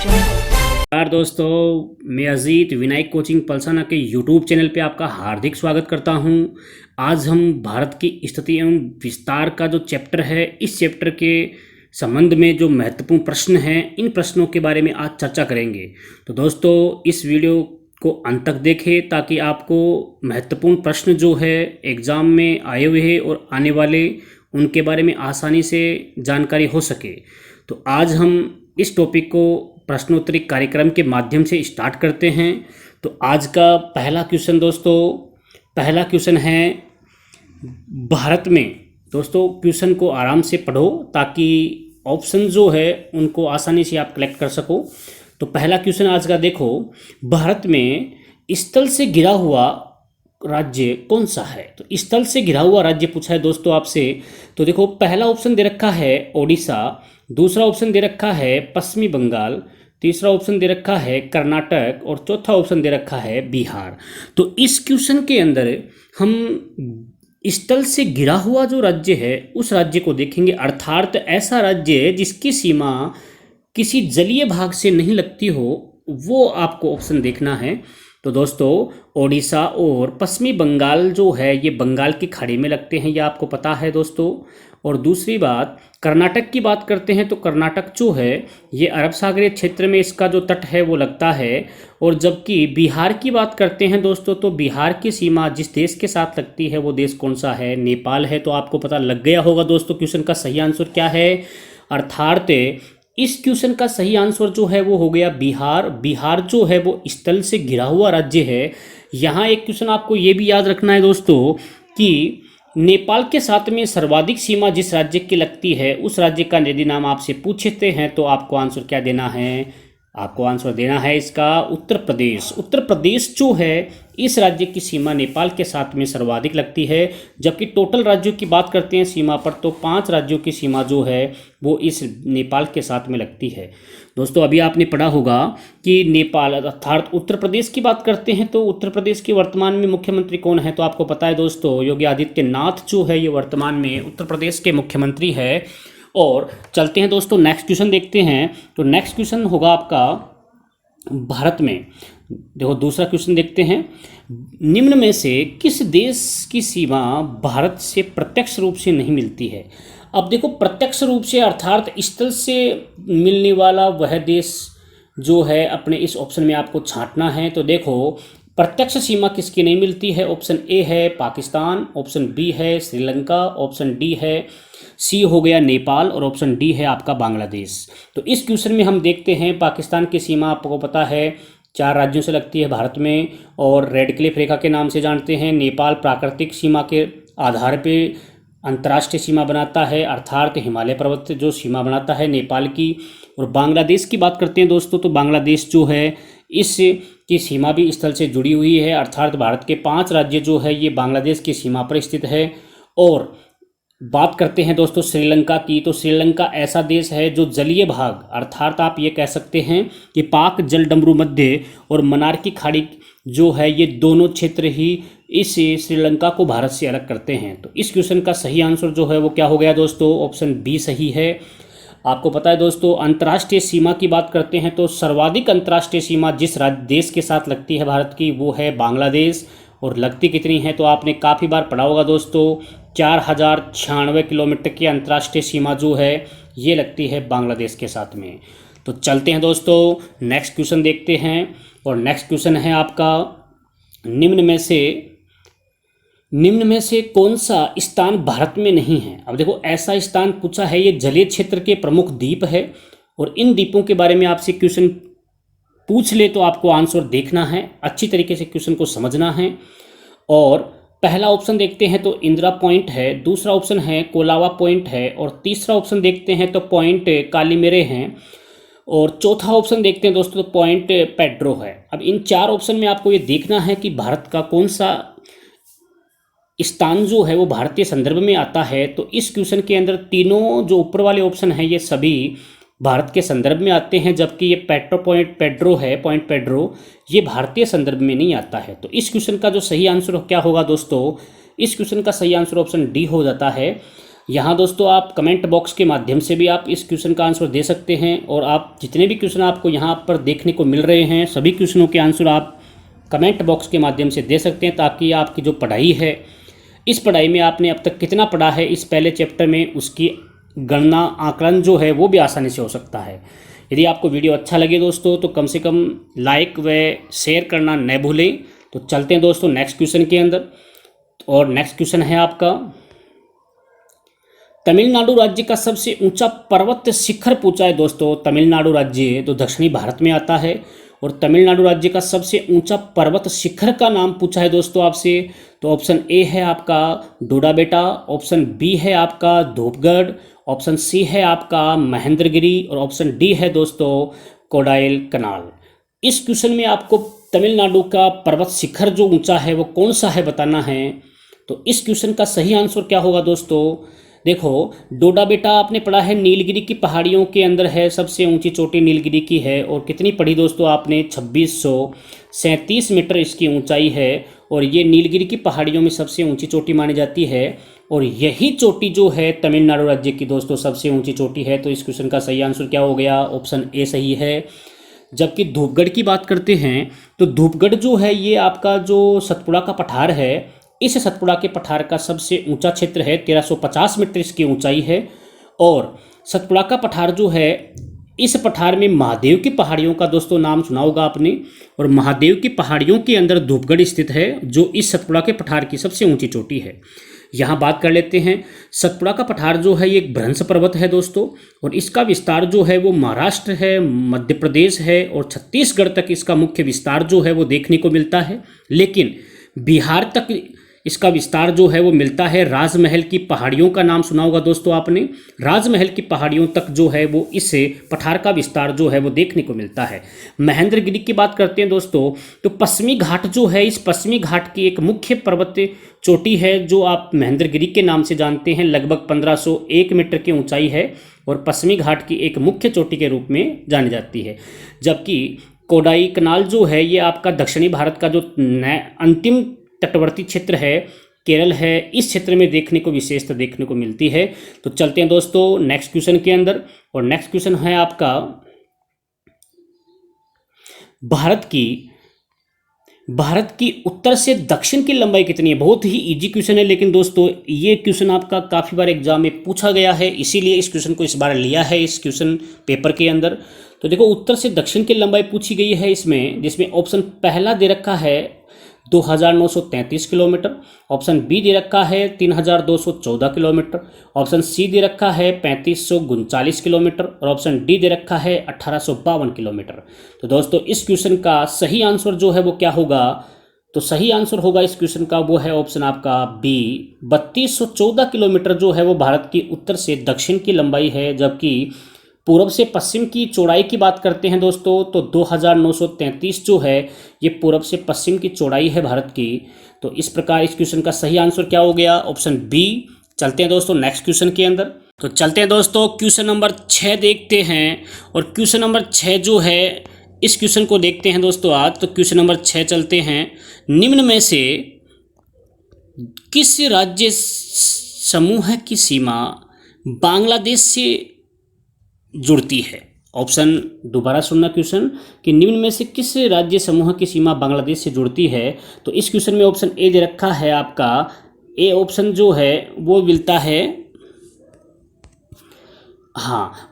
नमस्कार दोस्तों, मैं अजीत विनायक कोचिंग पलसाना के यूट्यूब चैनल पे आपका हार्दिक स्वागत करता हूं। आज हम भारत की स्थिति एवं विस्तार का जो चैप्टर है, इस चैप्टर के संबंध में जो महत्वपूर्ण प्रश्न हैं, इन प्रश्नों के बारे में आज चर्चा करेंगे। तो दोस्तों, इस वीडियो को अंत तक देखें ताकि आपको महत्वपूर्ण प्रश्न जो है एग्ज़ाम में आए हुए हैं और आने वाले, उनके बारे में आसानी से जानकारी हो सके। तो आज हम इस टॉपिक को प्रश्नोत्तरी कार्यक्रम के माध्यम से स्टार्ट करते हैं। तो आज का पहला क्वेश्चन दोस्तों, पहला क्वेश्चन है भारत में। दोस्तों, क्वेश्चन को आराम से पढ़ो ताकि ऑप्शन जो है उनको आसानी से आप कलेक्ट कर सको। तो पहला क्वेश्चन आज का देखो, भारत में स्थल से घिरा हुआ राज्य कौन सा है? तो स्थल से घिरा हुआ राज्य पूछा है दोस्तों आपसे। तो देखो, पहला ऑप्शन दे रखा है ओडिशा, दूसरा ऑप्शन दे रखा है पश्चिमी बंगाल, तीसरा ऑप्शन दे रखा है कर्नाटक और चौथा ऑप्शन दे रखा है बिहार। तो इस क्वेश्चन के अंदर हम स्थल से घिरा हुआ जो राज्य है उस राज्य को देखेंगे, अर्थात ऐसा राज्य है जिसकी सीमा किसी जलीय भाग से नहीं लगती हो, वो आपको ऑप्शन देखना है। तो दोस्तों, ओडिशा और पश्चिमी बंगाल जो है ये बंगाल की खाड़ी में लगते हैं, ये आपको पता है दोस्तों। और दूसरी बात, कर्नाटक की बात करते हैं तो कर्नाटक जो है ये अरब सागरीय क्षेत्र में इसका जो तट है वो लगता है। और जबकि बिहार की बात करते हैं दोस्तों, तो बिहार की सीमा जिस देश के साथ लगती है वो देश कौन सा है? नेपाल है। तो आपको पता लग गया होगा दोस्तों क्वेश्चन का सही आंसर क्या है। अर्थात इस क्वेश्चन का सही आंसर जो है वो हो गया बिहार। बिहार जो है वो स्थल से घिरा हुआ राज्य है। यहाँ एक क्वेश्चन आपको ये भी याद रखना है दोस्तों कि नेपाल के साथ में सर्वाधिक सीमा जिस राज्य की लगती है उस राज्य का यदि नाम आपसे पूछते हैं तो आपको आंसर क्या देना है? आपको आंसर देना है इसका उत्तर प्रदेश। उत्तर प्रदेश जो है इस राज्य की सीमा नेपाल के साथ में सर्वाधिक लगती है। जबकि टोटल राज्यों की बात करते हैं सीमा पर, तो 5 राज्यों की सीमा जो है वो इस नेपाल के साथ में लगती है। दोस्तों, अभी आपने पढ़ा होगा कि नेपाल अर्थात उत्तर प्रदेश की बात करते हैं तो उत्तर प्रदेश के वर्तमान में मुख्यमंत्री कौन है? तो आपको पता है दोस्तों, योगी आदित्यनाथ जो है ये वर्तमान में उत्तर प्रदेश के मुख्यमंत्री है। और चलते हैं दोस्तों, नेक्स्ट क्वेश्चन देखते हैं। तो नेक्स्ट क्वेश्चन होगा आपका भारत में। देखो, दूसरा क्वेश्चन देखते हैं, निम्न में से किस देश की सीमा भारत से प्रत्यक्ष रूप से नहीं मिलती है? अब देखो, प्रत्यक्ष रूप से अर्थात स्थल से मिलने वाला वह देश जो है अपने इस ऑप्शन में आपको छांटना है। तो देखो, प्रत्यक्ष सीमा किसकी नहीं मिलती है? ऑप्शन ए है पाकिस्तान, ऑप्शन बी है श्रीलंका, ऑप्शन डी है, सी हो गया नेपाल और ऑप्शन डी है आपका बांग्लादेश। तो इस क्वेश्चन में हम देखते हैं, पाकिस्तान की सीमा आपको पता है 4 राज्यों से लगती है भारत में और रेड क्लिफ रेखा के नाम से जानते हैं। नेपाल प्राकृतिक सीमा के आधार पे अंतर्राष्ट्रीय सीमा बनाता है, अर्थात हिमालय पर्वत से जो सीमा बनाता है नेपाल की। और बांग्लादेश की बात करते हैं दोस्तों, तो बांग्लादेश जो है इस की सीमा भी स्थल से जुड़ी हुई है, अर्थात भारत के 5 राज्य जो है ये बांग्लादेश की सीमा पर स्थित है। और बात करते हैं दोस्तों श्रीलंका की, तो श्रीलंका ऐसा देश है जो जलीय भाग, अर्थात आप ये कह सकते हैं कि पाक जलडमरू मध्य और मन्नार की खाड़ी जो है ये दोनों क्षेत्र ही इस श्रीलंका को भारत से अलग करते हैं। तो इस क्वेश्चन का सही आंसर जो है वो क्या हो गया दोस्तों? ऑप्शन बी सही है। आपको पता है दोस्तों, अंतर्राष्ट्रीय सीमा की बात करते हैं तो सर्वाधिक अंतर्राष्ट्रीय सीमा जिस देश के साथ लगती है भारत की वो है बांग्लादेश। और लगती कितनी है? तो आपने काफ़ी बार पढ़ा होगा दोस्तों, 4096 किलोमीटर की अंतर्राष्ट्रीय सीमा जो है ये लगती है बांग्लादेश के साथ में। तो चलते हैं दोस्तों, नेक्स्ट क्वेश्चन देखते हैं। और नेक्स्ट क्वेश्चन है आपका, निम्न में से कौन सा स्थान भारत में नहीं है? अब देखो, ऐसा स्थान पूछा है, ये जलीय क्षेत्र के प्रमुख द्वीप है और इन द्वीपों के बारे में आपसे क्वेश्चन पूछ ले तो आपको आंसर देखना है, अच्छी तरीके से क्वेश्चन को समझना है। और पहला ऑप्शन देखते हैं तो इंदिरा पॉइंट है, दूसरा ऑप्शन है कोलावा पॉइंट है और तीसरा ऑप्शन देखते हैं तो पॉइंट कालीमेरे हैं और चौथा ऑप्शन देखते हैं दोस्तों तो पॉइंट पेड्रो है। अब इन 4 ऑप्शन में आपको ये देखना है कि भारत का कौन सा स्थान जो है वो भारतीय संदर्भ में आता है। तो इस क्वेश्चन के अंदर तीनों जो ऊपर वाले ऑप्शन हैं ये सभी भारत के संदर्भ में आते हैं, जबकि ये पॉइंट पेड्रो ये भारतीय संदर्भ में नहीं आता है। तो इस क्वेश्चन का जो सही आंसर क्या होगा दोस्तों? इस क्वेश्चन का सही आंसर ऑप्शन डी हो जाता है। यहाँ दोस्तों आप कमेंट बॉक्स के माध्यम से भी आप इस क्वेश्चन का आंसर दे सकते हैं, और आप जितने भी क्वेश्चन आपको यहाँ पर देखने को मिल रहे हैं सभी क्वेश्चनों के आंसर आप कमेंट बॉक्स के माध्यम से दे सकते हैं, ताकि आपकी जो पढ़ाई है, इस पढ़ाई में आपने अब तक कितना पढ़ा है इस पहले चैप्टर में, उसकी गणना आकलन जो है वो भी आसानी से हो सकता है। यदि आपको वीडियो अच्छा लगे दोस्तों तो कम से कम लाइक व शेयर करना न भूलें। तो चलते हैं दोस्तों नेक्स्ट क्वेश्चन के अंदर, और नेक्स्ट क्वेश्चन है आपका, तमिलनाडु राज्य का सबसे ऊंचा पर्वत शिखर पूछा है दोस्तों। तमिलनाडु राज्य तो दक्षिणी भारत में आता है, और तमिलनाडु राज्य का सबसे ऊंचा पर्वत शिखर का नाम पूछा है दोस्तों आपसे। तो ऑप्शन ए है आपका डोडाबेटा, ऑप्शन बी है आपका धूपगढ़, ऑप्शन सी है आपका महेंद्रगिरी, और ऑप्शन डी है दोस्तों कोडाइल कनाल। इस क्वेश्चन में आपको तमिलनाडु का पर्वत शिखर जो ऊंचा है वो कौन सा है बताना है। तो इस क्वेश्चन का सही आंसर क्या होगा दोस्तों, देखो डोडाबेटा आपने पढ़ा है नीलगिरी की पहाड़ियों के अंदर है, सबसे ऊंची चोटी नीलगिरी की है, और कितनी पढ़ी दोस्तों आपने 2637 मीटर इसकी ऊंचाई है, और ये नीलगिरी की पहाड़ियों में सबसे ऊंची चोटी मानी जाती है, और यही चोटी जो है तमिलनाडु राज्य की दोस्तों सबसे ऊंची चोटी है। तो इस क्वेश्चन का सही आंसर क्या हो गया, ऑप्शन ए सही है। जबकि धूपगढ़ की बात करते हैं तो धूपगढ़ जो है ये आपका जो सतपुड़ा का पठार है, इस सतपुड़ा के पठार का सबसे ऊंचा क्षेत्र है, 1350 मीटर इसकी ऊंचाई है। और सतपुड़ा का पठार जो है, इस पठार में महादेव की पहाड़ियों का दोस्तों नाम सुना होगा आपने, और महादेव की पहाड़ियों के अंदर धूपगढ़ स्थित है, जो इस सतपुड़ा के पठार की सबसे ऊंची चोटी है। यहाँ बात कर लेते हैं, सतपुड़ा का पठार जो है ये एक भ्रंश पर्वत है दोस्तों, और इसका विस्तार जो है वो महाराष्ट्र है, मध्य प्रदेश है, और छत्तीसगढ़ तक इसका मुख्य विस्तार जो है वो देखने को मिलता है। लेकिन बिहार तक इसका विस्तार जो है वो मिलता है। राजमहल की पहाड़ियों का नाम सुना होगा दोस्तों आपने, राजमहल की पहाड़ियों तक जो है वो इससे पठार का विस्तार जो है वो देखने को मिलता है। महेंद्रगिरी की बात करते हैं दोस्तों, तो पश्चिमी घाट जो है, इस पश्चिमी घाट की एक मुख्य पर्वत चोटी है जो आप महेंद्रगिरी के नाम से जानते हैं, लगभग 1501 मीटर की ऊंचाई है, और पश्चिमी घाट की एक मुख्य चोटी के रूप में जानी जाती है। जबकि कोडाई कनाल जो है ये आपका दक्षिणी भारत का जो अंतिम तटवर्ती क्षेत्र है, केरल है, इस क्षेत्र में देखने को विशेषता देखने को मिलती है। तो चलते हैं दोस्तों नेक्स्ट क्वेश्चन के अंदर, और नेक्स्ट क्वेश्चन है आपका, भारत की उत्तर से दक्षिण की लंबाई कितनी है। बहुत ही इजी क्वेश्चन है, लेकिन दोस्तों ये क्वेश्चन आपका काफ़ी बार एग्जाम में पूछा गया है, इसीलिए इस क्वेश्चन को इस बार लिया है इस क्वेश्चन पेपर के अंदर। तो देखो उत्तर से दक्षिण की लंबाई पूछी गई है इसमें, जिसमें ऑप्शन पहला दे रखा है 2933 किलोमीटर, ऑप्शन बी दे रखा है 3214 किलोमीटर, ऑप्शन सी दे रखा है 3539 किलोमीटर, और ऑप्शन डी दे रखा है 1852 किलोमीटर। तो दोस्तों इस क्वेश्चन का सही आंसर जो है वो क्या होगा, तो सही आंसर होगा इस क्वेश्चन का वो है ऑप्शन आपका बी, 3214 किलोमीटर जो है वो भारत की उत्तर से दक्षिण की लंबाई है। जबकि पूर्व से पश्चिम की चौड़ाई की बात करते हैं दोस्तों, तो 2933 जो है ये पूर्व से पश्चिम की चौड़ाई है भारत की। तो इस प्रकार इस क्वेश्चन का सही आंसर क्या हो गया, ऑप्शन बी। चलते हैं दोस्तों नेक्स्ट क्वेश्चन के अंदर, तो चलते हैं दोस्तों क्वेश्चन नंबर 6 देखते हैं, और क्वेश्चन नंबर 6 जो है इस क्वेश्चन को देखते हैं दोस्तों आज। तो क्वेश्चन नंबर 6 चलते हैं, निम्न में से किस राज्य समूह की सीमा बांग्लादेश से जुड़ती है। ऑप्शन दोबारा सुनना क्वेश्चन, कि निम्न में से किस राज्य समूह की सीमा बांग्लादेश से जुड़ती है। तो इस क्वेश्चन में ऑप्शन ए दे रखा है आपका, ए ऑप्शन जो है वो मिलता है, हाँ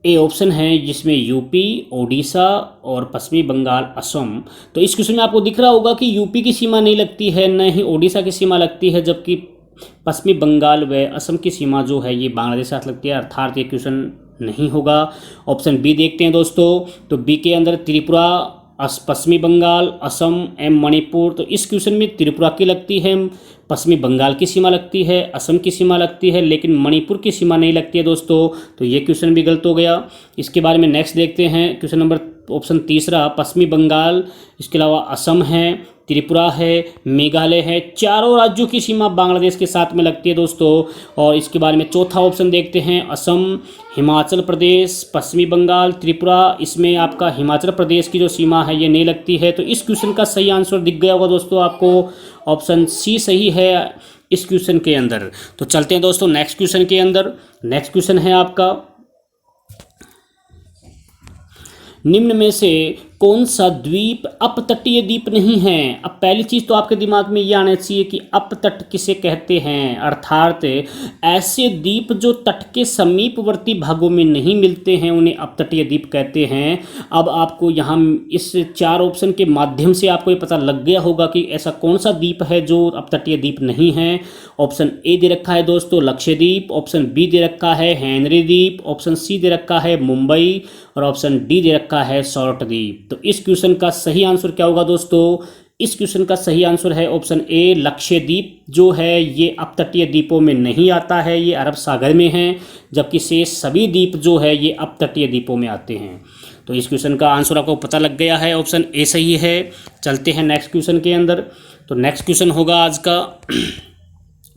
ए ऑप्शन है जिसमें यूपी, ओडिशा और पश्चिमी बंगाल, असम। तो इस क्वेश्चन में आपको दिख रहा होगा कि यूपी की सीमा नहीं लगती है, न ही ओडिशा की सीमा लगती है, जबकि पश्चिमी बंगाल व असम की सीमा जो है ये बांग्लादेश साथ लगती है, अर्थात ये क्वेश्चन नहीं होगा। ऑप्शन बी देखते हैं दोस्तों, तो बी के अंदर त्रिपुरा, पश्चिमी बंगाल, असम एवं मणिपुर। तो इस क्वेश्चन में त्रिपुरा की लगती है, पश्चिमी बंगाल की सीमा लगती है, असम की सीमा लगती है, लेकिन मणिपुर की सीमा नहीं लगती है दोस्तों। तो ये क्वेश्चन भी गलत हो गया। इसके बारे में नेक्स्ट देखते हैं, क्वेश्चन नंबर ऑप्शन तीसरा, पश्चिमी बंगाल, इसके अलावा असम है, त्रिपुरा है, मेघालय है, चारों राज्यों की सीमा बांग्लादेश के साथ में लगती है दोस्तों। और इसके बारे में चौथा ऑप्शन देखते हैं, असम, हिमाचल प्रदेश, पश्चिमी बंगाल, त्रिपुरा। इसमें आपका हिमाचल प्रदेश की जो सीमा है ये नहीं लगती है। तो इस क्वेश्चन का सही आंसर दिख गया होगा दोस्तों आपको, ऑप्शन सी सही है। इस क्वेश्चन के अंदर। तो चलते हैं दोस्तों नेक्स्ट क्वेश्चन के अंदर। नेक्स्ट क्वेश्चन है आपका, निम्न में से कौन सा द्वीप अपतटीय द्वीप नहीं है। अब पहली चीज तो आपके दिमाग में ये आना चाहिए कि अपतट किसे कहते हैं, अर्थात ऐसे द्वीप जो तट के समीपवर्ती भागों में नहीं मिलते हैं उन्हें अपतटीय द्वीप कहते हैं। अब आपको यहाँ इस 4 ऑप्शन के माध्यम से आपको ये पता लग गया होगा कि ऐसा कौन सा द्वीप है जो अपतटीय द्वीप नहीं है। ऑप्शन ए दे रखा है दोस्तों लक्षद्वीप, ऑप्शन बी दे रखा है हेनरी द्वीप, ऑप्शन सी दे रखा है मुंबई और ऑप्शन डी दे रखा है शॉर्ट द्वीप। तो इस क्वेश्चन का सही आंसर क्या होगा दोस्तों, इस क्वेश्चन का सही आंसर है ऑप्शन ए लक्षद्वीप जो है ये अपतटीय द्वीपों में नहीं आता है, ये अरब सागर में है, जबकि शेष सभी द्वीप जो है ये अपतटीय द्वीपों में आते हैं। तो इस क्वेश्चन का आंसर आपको पता लग गया है, ऑप्शन ए सही है। चलते हैं नेक्स्ट क्वेश्चन के अंदर। तो नेक्स्ट क्वेश्चन होगा आज का,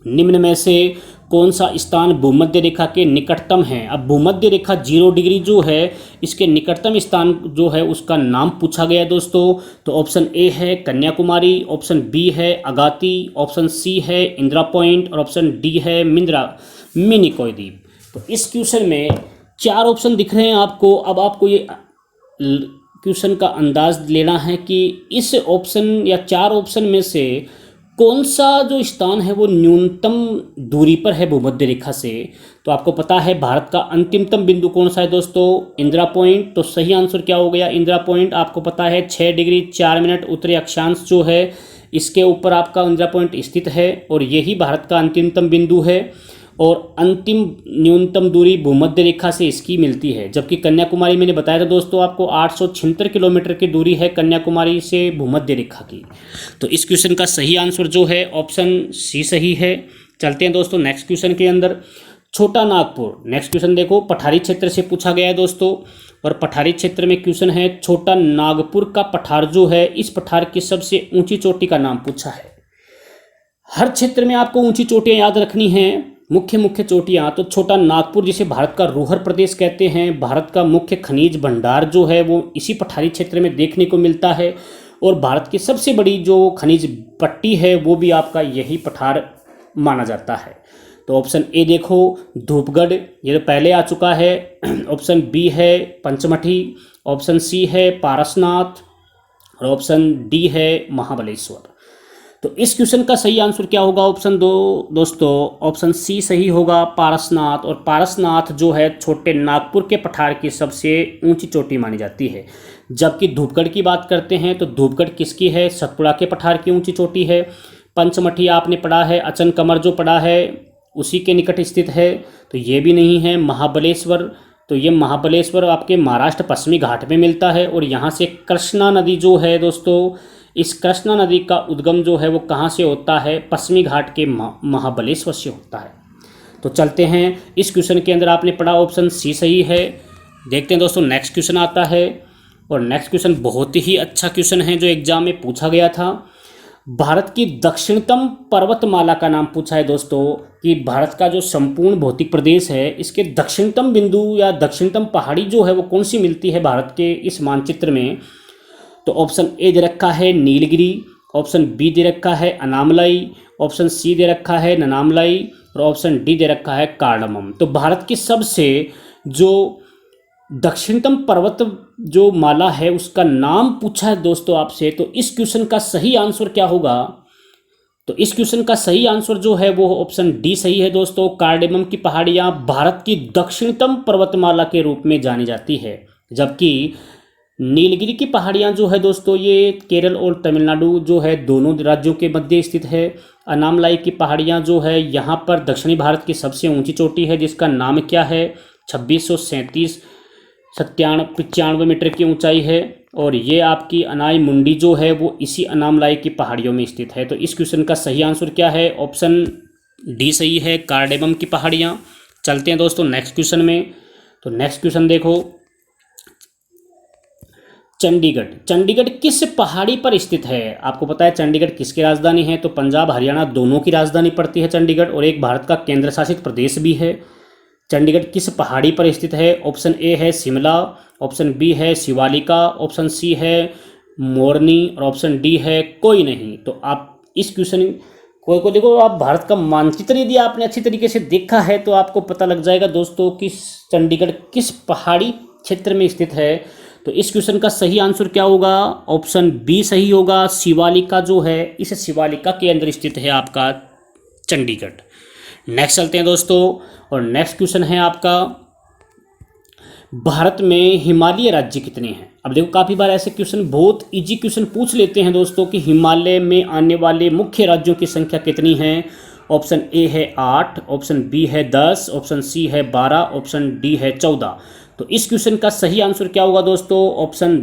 निम्न में से कौन सा स्थान भूमध्य रेखा के निकटतम है। अब भूमध्य रेखा 0 डिग्री जो है इसके निकटतम स्थान जो है उसका नाम पूछा गया है दोस्तों। तो ऑप्शन ए है कन्याकुमारी, ऑप्शन बी है अगाती, ऑप्शन सी है इंदिरा पॉइंट और ऑप्शन डी है मिनिकॉय द्वीप। तो इस क्वेश्चन में 4 ऑप्शन दिख रहे हैं आपको। अब आपको ये क्वेश्चन का अंदाज लेना है कि इस ऑप्शन या 4 ऑप्शन में से कौन सा जो स्थान है वो न्यूनतम दूरी पर है भूमध्य रेखा से। तो आपको पता है भारत का अंतिमतम बिंदु कौन सा है दोस्तों, इंदिरा पॉइंट। तो सही आंसर क्या हो गया, इंदिरा पॉइंट। आपको पता है 6 डिग्री 4 मिनट उत्तरी अक्षांश जो है इसके ऊपर आपका इंदिरा पॉइंट स्थित है और यही भारत का अंतिमतम बिंदु है और अंतिम न्यूनतम दूरी भूमध्य रेखा से इसकी मिलती है। जबकि कन्याकुमारी मैंने बताया था दोस्तों आपको 876 किलोमीटर की दूरी है कन्याकुमारी से भूमध्य रेखा की। तो इस क्वेश्चन का सही आंसर जो है ऑप्शन सी सही है। चलते हैं दोस्तों नेक्स्ट क्वेश्चन के अंदर। छोटा नागपुर, नेक्स्ट क्वेश्चन देखो पठारी क्षेत्र से पूछा गया है दोस्तों और पठारी क्षेत्र में क्वेश्चन है छोटा नागपुर का पठार जो है इस पठार की सबसे ऊंची चोटी का नाम पूछा है। हर क्षेत्र में आपको ऊंची चोटियां याद रखनी हैं, मुख्य चोटियां। तो छोटा नागपुर जिसे भारत का रोहर प्रदेश कहते हैं, भारत का मुख्य खनिज भंडार जो है वो इसी पठारी क्षेत्र में देखने को मिलता है और भारत की सबसे बड़ी जो खनिज पट्टी है वो भी आपका यही पठार माना जाता है। तो ऑप्शन ए देखो धूपगढ़, ये तो पहले आ चुका है। ऑप्शन बी है पंचमठी, ऑप्शन सी है पारसनाथ और ऑप्शन डी है महाबलेश्वर। तो इस क्वेश्चन का सही आंसर क्या होगा, ऑप्शन 2 दोस्तों ऑप्शन सी सही होगा पारसनाथ। और पारसनाथ जो है छोटे नागपुर के पठार की सबसे ऊंची चोटी मानी जाती है। जबकि धूपगढ़ की बात करते हैं तो धूपगढ़ किसकी है, सतपुड़ा के पठार की ऊंची चोटी है। पंचमठी आपने पढ़ा है, अचन कमर जो पढ़ा है उसी के निकट स्थित है, तो ये भी नहीं है। महाबलेश्वर, तो ये महाबलेश्वर आपके महाराष्ट्र पश्चिमी घाट में मिलता है और यहाँ से कृष्णा नदी जो है दोस्तों, इस कृष्णा नदी का उद्गम जो है वो कहाँ से होता है, पश्चिमी घाट के महाबलेश्वर से होता है। तो चलते हैं इस क्वेश्चन के अंदर आपने पढ़ा ऑप्शन सी सही है। देखते हैं दोस्तों नेक्स्ट क्वेश्चन आता है और नेक्स्ट क्वेश्चन बहुत ही अच्छा क्वेश्चन है जो एग्जाम में पूछा गया था। भारत की दक्षिणतम पर्वतमाला का नाम पूछा है दोस्तों कि भारत का जो संपूर्ण भौतिक प्रदेश है इसके दक्षिणतम बिंदु या दक्षिणतम पहाड़ी जो है वो कौन सी मिलती है भारत के इस मानचित्र में। तो ऑप्शन ए दे रखा है नीलगिरी, ऑप्शन बी दे रखा है अनामलाई, ऑप्शन सी दे रखा है ननामलाई और ऑप्शन डी दे रखा है कार्डमम। तो भारत की सबसे जो दक्षिणतम पर्वत जो माला है उसका नाम पूछा है दोस्तों आपसे। तो इस क्वेश्चन का सही आंसर क्या होगा, तो इस क्वेश्चन का सही आंसर जो है वो ऑप्शन डी सही है दोस्तों। कार्डेमम की पहाड़ियाँ भारत की दक्षिणतम पर्वतमाला के रूप में जानी जाती है, जबकि नीलगिरी की पहाड़ियाँ जो है दोस्तों ये केरल और तमिलनाडु जो है दोनों राज्यों के मध्य स्थित है। अनामलाई की पहाड़ियाँ जो है यहाँ पर दक्षिणी भारत की सबसे ऊंची चोटी है जिसका नाम क्या है 2695 मीटर की ऊंचाई है और ये आपकी अनाई मुंडी जो है वो इसी अनामलाई की पहाड़ियों में स्थित है। तो इस क्वेश्चन का सही आंसर क्या है, ऑप्शन डी सही है कार्डेमम की पहाड़ियाँ। चलते हैं दोस्तों नेक्स्ट क्वेश्चन में। तो नेक्स्ट क्वेश्चन देखो चंडीगढ़ किस पहाड़ी पर स्थित है। आपको पता है चंडीगढ़ किसकी राजधानी है, तो पंजाब हरियाणा दोनों की राजधानी पड़ती है चंडीगढ़ और एक भारत का केंद्र शासित प्रदेश भी है। चंडीगढ़ किस पहाड़ी पर स्थित है, ऑप्शन ए है शिमला, ऑप्शन बी है शिवालिका, ऑप्शन सी है मोरनी और ऑप्शन डी है कोई नहीं। तो आप इस क्वेश्चन को देखो, आप भारत का मानचित्र यदि आपने अच्छी तरीके से देखा है तो आपको पता लग जाएगा दोस्तों कि चंडीगढ़ किस पहाड़ी क्षेत्र में स्थित है। तो इस क्वेश्चन का सही आंसर क्या होगा? ऑप्शन बी सही होगा। शिवालिका जो है, इस शिवालिका के अंदर स्थित है आपका चंडीगढ़। नेक्स्ट चलते हैं दोस्तों, और नेक्स्ट क्वेश्चन है आपका, भारत में हिमालय राज्य कितने हैं? अब देखो, काफ़ी बार ऐसे क्वेश्चन, बहुत इजी क्वेश्चन पूछ लेते हैं दोस्तों कि हिमालय में आने वाले मुख्य राज्यों की संख्या कितनी है। ऑप्शन ए है 8, ऑप्शन बी है 10, ऑप्शन सी है 12, ऑप्शन डी है 14। तो इस क्वेश्चन का सही आंसर क्या होगा दोस्तों? ऑप्शन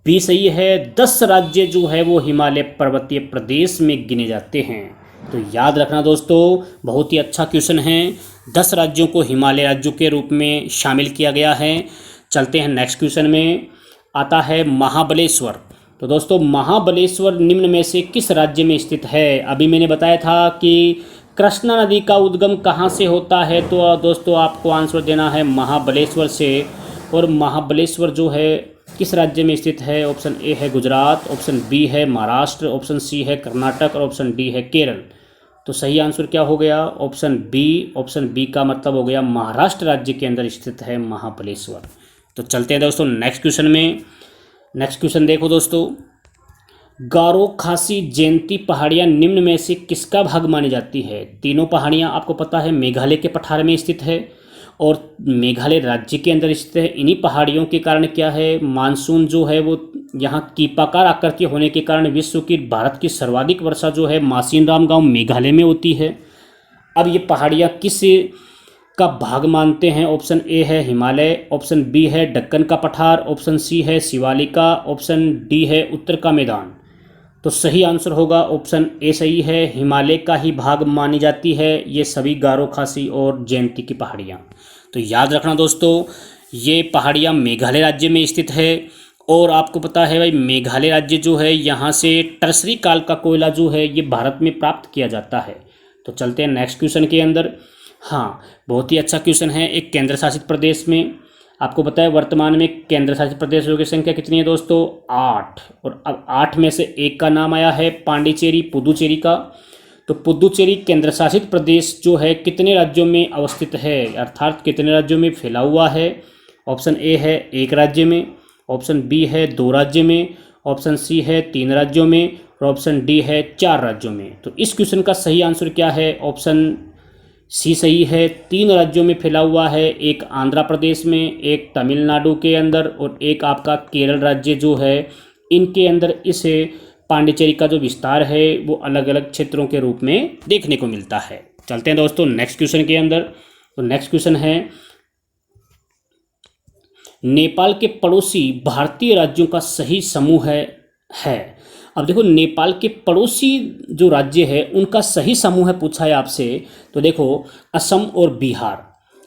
बी सही है। 10 राज्य जो है वो हिमालय पर्वतीय प्रदेश में गिने जाते हैं। तो याद रखना दोस्तों, बहुत ही अच्छा क्वेश्चन है। 10 राज्यों को हिमालय राज्यों के रूप में शामिल किया गया है। चलते हैं नेक्स्ट क्वेश्चन में, आता है महाबलेश्वर। तो दोस्तों, महाबलेश्वर निम्न में से किस राज्य में स्थित है? अभी मैंने बताया था कि कृष्णा नदी का उद्गम कहाँ से होता है, तो दोस्तों आपको आंसर देना है महाबलेश्वर से। और महाबलेश्वर जो है किस राज्य में स्थित है? ऑप्शन ए है गुजरात, ऑप्शन बी है महाराष्ट्र, ऑप्शन सी है कर्नाटक और ऑप्शन डी है केरल। तो सही आंसर क्या हो गया? Option B. ऑप्शन बी का मतलब हो गया महाराष्ट्र राज्य के अंदर स्थित है महाबलेश्वर। तो चलते हैं दोस्तों नेक्स्ट क्वेश्चन में। नेक्स्ट क्वेश्चन देखो दोस्तों, गारो खासी जयंती पहाड़ियाँ निम्न में से किसका भाग मानी जाती है? तीनों पहाड़ियाँ आपको पता है मेघालय के पठार में स्थित है और मेघालय राज्य के अंदर स्थित है। इन्हीं पहाड़ियों के कारण क्या है, मानसून जो है वो यहाँ कीपाकार आकृति होने के कारण विश्व की, भारत की सर्वाधिक वर्षा जो है मासीन राम गाँव मेघालय में होती है। अब ये पहाड़ियाँ किस का भाग मानते हैं? ऑप्शन ए है हिमालय, ऑप्शन बी है दक्कन का पठार, ऑप्शन सी है शिवालिका, ऑप्शन डी है उत्तर का मैदान। तो सही आंसर होगा ऑप्शन ए सही है, हिमालय का ही भाग मानी जाती है ये सभी गारो खासी और जयंती की पहाड़ियाँ। तो याद रखना दोस्तों, ये पहाड़ियाँ मेघालय राज्य में स्थित है। और आपको पता है भाई, मेघालय राज्य जो है यहाँ से टर्सरी काल का कोयला जो है ये भारत में प्राप्त किया जाता है। तो चलते हैं नेक्स्ट क्वेश्चन के अंदर। हाँ, बहुत ही अच्छा क्वेश्चन है। एक केंद्र शासित प्रदेश में, आपको पता है वर्तमान में केंद्र शासित प्रदेशों की संख्या कितनी है दोस्तों? 8। और अब 8 में से एक का नाम आया है पांडिचेरी, पुदुचेरी का। तो पुदुचेरी केंद्र शासित प्रदेश जो है कितने राज्यों में अवस्थित है, अर्थात कितने राज्यों में फैला हुआ है? ऑप्शन ए है 1 राज्य में, ऑप्शन बी है 2 राज्य में, ऑप्शन सी है 3 राज्यों में और ऑप्शन डी है 4 राज्यों में। तो इस क्वेश्चन का सही आंसर क्या है? ऑप्शन सी सही है। 3 राज्यों में फैला हुआ है, एक आंध्र प्रदेश में, एक तमिलनाडु के अंदर और एक आपका केरल राज्य जो है, इनके अंदर इस पांडिचेरी का जो विस्तार है वो अलग अलग क्षेत्रों के रूप में देखने को मिलता है। चलते हैं दोस्तों नेक्स्ट क्वेश्चन के अंदर। तो नेक्स्ट क्वेश्चन है, नेपाल के पड़ोसी भारतीय राज्यों का सही समूह है। अब देखो, नेपाल के पड़ोसी जो राज्य है उनका सही समूह है पूछा है आपसे। तो देखो, असम और बिहार।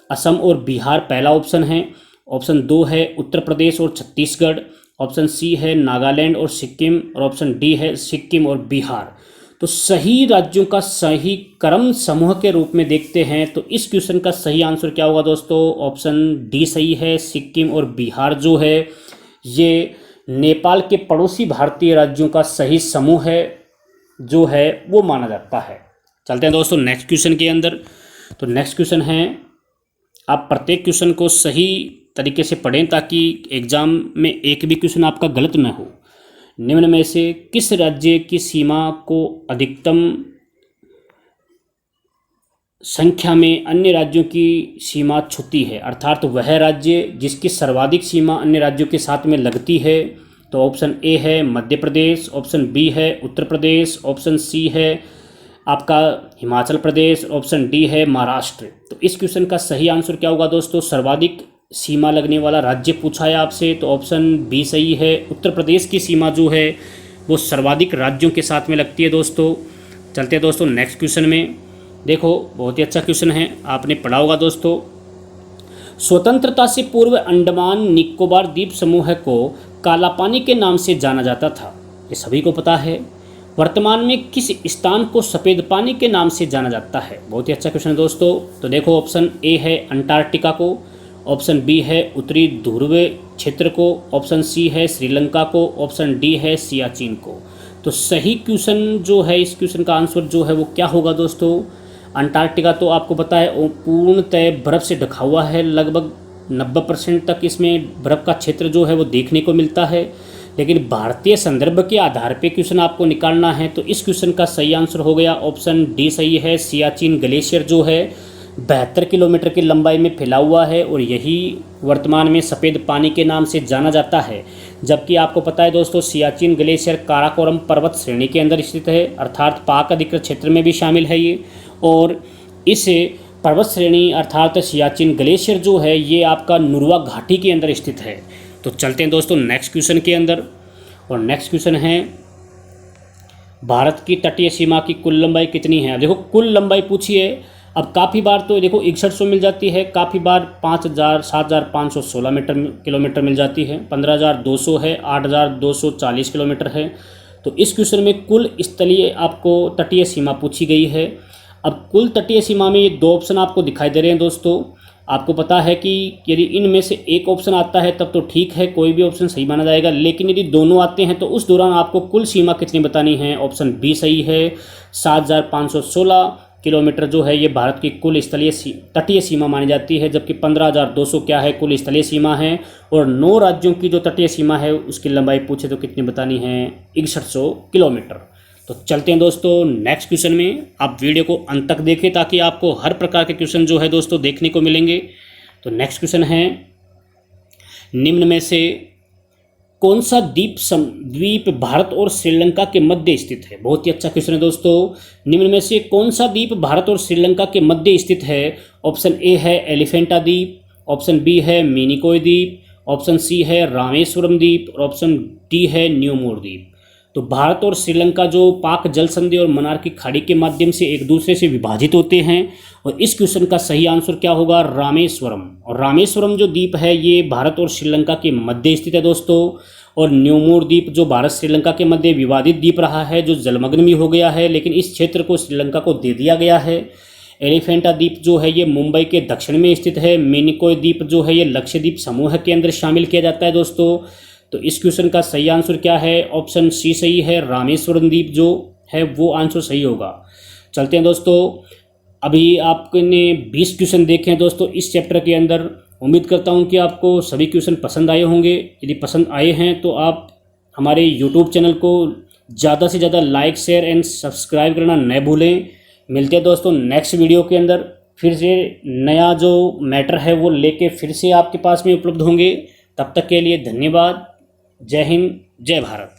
असम और बिहार पहला ऑप्शन है, ऑप्शन 2 है उत्तर प्रदेश और छत्तीसगढ़, ऑप्शन सी है नागालैंड और सिक्किम और ऑप्शन डी है सिक्किम और बिहार। तो सही राज्यों का सही क्रम समूह के रूप में देखते हैं तो इस क्वेश्चन का सही आंसर क्या होगा दोस्तों? ऑप्शन डी सही है, सिक्किम और बिहार जो है ये नेपाल के पड़ोसी भारतीय राज्यों का सही समूह है जो है वो माना जाता है। चलते हैं दोस्तों नेक्स्ट क्वेश्चन के अंदर। तो नेक्स्ट क्वेश्चन है, आप प्रत्येक क्वेश्चन को सही तरीके से पढ़ें ताकि एग्जाम में एक भी क्वेश्चन आपका गलत न हो। निम्न में से किस राज्य की सीमा को अधिकतम संख्या में अन्य राज्यों की सीमा छूती है, अर्थात वह राज्य जिसकी सर्वाधिक सीमा अन्य राज्यों के साथ में लगती है? तो ऑप्शन ए है मध्य प्रदेश, ऑप्शन बी है उत्तर प्रदेश, ऑप्शन सी है आपका हिमाचल प्रदेश, ऑप्शन डी है महाराष्ट्र। तो इस क्वेश्चन का सही आंसर क्या होगा दोस्तों? सर्वाधिक सीमा लगने वाला राज्य पूछा है आपसे, तो ऑप्शन बी सही है। उत्तर प्रदेश की सीमा जो है वो सर्वाधिक राज्यों के साथ में लगती है दोस्तों। चलते हैं दोस्तों नेक्स्ट क्वेश्चन में। देखो, बहुत ही अच्छा क्वेश्चन है, आपने पढ़ा होगा दोस्तों। स्वतंत्रता से पूर्व अंडमान निकोबार द्वीप समूह को काला पानी के नाम से जाना जाता था, ये सभी को पता है। वर्तमान में किस स्थान को सफ़ेद पानी के नाम से जाना जाता है? बहुत ही अच्छा क्वेश्चन है दोस्तों। तो देखो, ऑप्शन ए है अंटार्कटिका को, ऑप्शन बी है उत्तरी ध्रुव क्षेत्र को, ऑप्शन सी है श्रीलंका को, ऑप्शन डी है सियाचिन को। तो तो सही क्वेश्चन जो है, इस क्वेश्चन का आंसर जो है वो क्या होगा दोस्तों? अंटार्कटिका तो आपको पता है वो पूर्णतः बर्फ़ से ढका हुआ है, लगभग 90% तक इसमें बर्फ़ का क्षेत्र जो है वो देखने को मिलता है। लेकिन भारतीय संदर्भ के आधार पे क्वेश्चन आपको निकालना है, तो इस क्वेश्चन का सही आंसर हो गया ऑप्शन डी सही है। सियाचिन ग्लेशियर जो है 72 किलोमीटर की लंबाई में फैला हुआ है और यही वर्तमान में सफ़ेद पानी के नाम से जाना जाता है। जबकि आपको पता है दोस्तों, सियाचिन ग्लेशियर काराकोरम पर्वत श्रेणी के अंदर स्थित है, अर्थात पाक अधिकृत क्षेत्र में भी शामिल है ये। और इस पर्वत श्रेणी अर्थात सियाचिन ग्लेशियर जो है ये आपका नुरवा घाटी के अंदर स्थित है। तो चलते हैं दोस्तों नेक्स्ट क्वेश्चन के अंदर, और नेक्स्ट क्वेश्चन है भारत की तटीय सीमा की कुल लंबाई कितनी है? देखो कुल लंबाई पूछी है, अब काफ़ी बार तो देखो 6100 मिल जाती है, काफ़ी बार 5000 7516 किलोमीटर मिल जाती है, 15200 है, 8240 किलोमीटर है। तो इस क्वेश्चन में कुल स्थलीय आपको तटीय सीमा पूछी गई है। अब कुल तटीय सीमा में ये दो ऑप्शन आपको दिखाई दे रहे हैं दोस्तों। आपको पता है कि यदि इनमें से एक ऑप्शन आता है तब तो ठीक है, कोई भी ऑप्शन सही माना जाएगा, लेकिन यदि दोनों आते हैं तो उस दौरान आपको कुल सीमा कितनी बतानी है? ऑप्शन बी सही है, 7516 किलोमीटर जो है ये भारत की कुल स्थलीय तटीय सीमा मानी जाती है, जबकि 15200 क्या है कुल स्थलीय सीमा है। और 9 राज्यों की जो तटीय सीमा है उसकी लंबाई पूछे तो कितनी बतानी है? 6100 किलोमीटर। तो चलते हैं दोस्तों नेक्स्ट क्वेश्चन में। आप वीडियो को अंत तक देखें ताकि आपको हर प्रकार के क्वेश्चन जो है दोस्तों देखने को मिलेंगे। तो नेक्स्ट क्वेश्चन है, निम्न में से कौन सा द्वीप भारत और श्रीलंका के मध्य स्थित है? बहुत ही अच्छा क्वेश्चन है दोस्तों। निम्न में से कौन सा द्वीप भारत और श्रीलंका के मध्य स्थित है? ऑप्शन ए है एलिफेंटा द्वीप, ऑप्शन बी है मिनिकॉय द्वीप, ऑप्शन सी है रामेश्वरम द्वीप और ऑप्शन डी है न्यूमोर द्वीप। तो भारत और श्रीलंका जो पाक जल संधि और मन्नार की खाड़ी के माध्यम से एक दूसरे से विभाजित होते हैं, और इस क्वेश्चन का सही आंसर क्या होगा? रामेश्वरम। और रामेश्वरम जो द्वीप है ये भारत और श्रीलंका के मध्य स्थित है दोस्तों। और न्यूमोर द्वीप जो भारत श्रीलंका के मध्य विवादित द्वीप रहा है, जो जलमग्न भी हो गया है, लेकिन इस क्षेत्र को श्रीलंका को दे दिया गया है। एलिफेंटा द्वीप जो है ये मुंबई के दक्षिण में स्थित है। मिनिकॉय द्वीप जो है ये लक्षद्वीप समूह के अंदर शामिल किया जाता है दोस्तों। तो इस क्वेश्चन का सही आंसर क्या है? ऑप्शन सी सही है, रामेश्वरम द्वीप जो है वो आंसर सही होगा। चलते हैं दोस्तों, अभी आपने 20 क्वेश्चन देखे हैं दोस्तों इस चैप्टर के अंदर। उम्मीद करता हूं कि आपको सभी क्वेश्चन पसंद आए होंगे। यदि पसंद आए हैं तो आप हमारे यूट्यूब चैनल को ज़्यादा से ज़्यादा लाइक शेयर एंड सब्सक्राइब करना न भूलें। मिलते हैं दोस्तों नेक्स्ट वीडियो के अंदर, फिर से नया जो मैटर है वो लेके फिर से आपके पास में उपलब्ध होंगे। तब तक के लिए धन्यवाद। जय हिंद, जय भारत।